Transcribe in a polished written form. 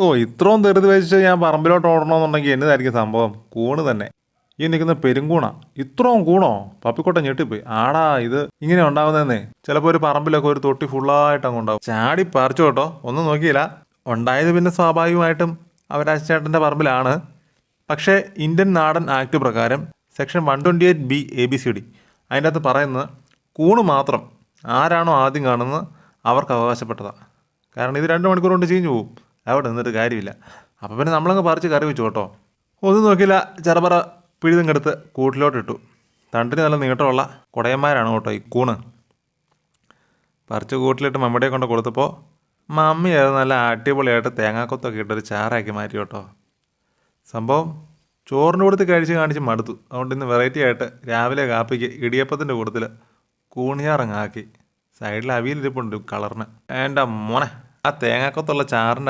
ഓ ഇത്രയും ധൃതി വെച്ച് ഞാൻ പറമ്പിലോട്ട് ഓടണമെന്നുണ്ടെങ്കിൽ എന്നതായിരിക്കും സംഭവം? കൂണ് തന്നെ. ഈ നിൽക്കുന്ന പെരുങ്കൂണാ. ഇത്രയും കൂണോ? പപ്പിക്കോട്ട ഞെട്ടിപ്പോയി. ആടാ ഇത് ഇങ്ങനെ ഉണ്ടാവുന്നതെന്നേ. ചിലപ്പോൾ ഒരു പറമ്പിലൊക്കെ ഒരു തൊട്ടി ഫുള്ളായിട്ട് അങ്ങ് ഉണ്ടാവും. ചാടി പറിച്ചു കേട്ടോ, ഒന്നും നോക്കിയില്ല. ഉണ്ടായത് പിന്നെ സ്വാഭാവികമായിട്ടും അവരാച്ചേട്ടൻ്റെ പറമ്പിലാണ്. പക്ഷേ ഇന്ത്യൻ നാടൻ ആക്ട് പ്രകാരം സെക്ഷൻ 128B ABCD അതിൻ്റെ അകത്ത് പറയുന്നത് കൂണ് മാത്രം ആരാണോ ആദ്യം കാണുന്നത് അവർക്ക് അവകാശപ്പെട്ടതാണ്. കാരണം ഇത് 2 മണിക്കൂർ കൊണ്ട് ചീഞ്ഞു പോകും. അവിടെ നിന്നിട്ട് കാര്യമില്ല. അപ്പോൾ പിന്നെ നമ്മളങ്ങ് പറിച്ച് കറി വെച്ചു കേട്ടോ. ഒന്നും നോക്കിയില്ല, ചെറുപറ പിഴുതങ്ങെടുത്ത് കൂട്ടിലോട്ടിട്ടു. തണ്ടിന് നല്ല നീട്ടമുള്ള കുടയന്മാരാണ് കേട്ടോ ഈ കൂണ്. പറിച്ച് കൂട്ടിലിട്ട് മമ്മടിയെ കൊണ്ട് കൊടുത്തപ്പോൾ മമ്മി അത് നല്ല അടിപൊളിയായിട്ട് തേങ്ങാക്കൊത്തൊക്കെ ഇട്ടൊരു ചാറാക്കി മാറ്റി കേട്ടോ. സംഭവം ചോറിൻ്റെ കൂടത്തിൽ കഴിച്ച് കാണിച്ച് മടുത്തു. അതുകൊണ്ട് ഇന്ന് വെറൈറ്റി ആയിട്ട് രാവിലെ കാപ്പിക്ക് ഇടിയപ്പത്തിൻ്റെ കൂട്ടത്തിൽ കൂണിയാറങ്ങാക്കി. സൈഡിൽ അവിയലിരിപ്പുണ്ട് കളറിന്. എൻ്റെ മോനെ, ആ തേങ്ങാക്കൊത്തുള്ള ചാറിൻ്റെ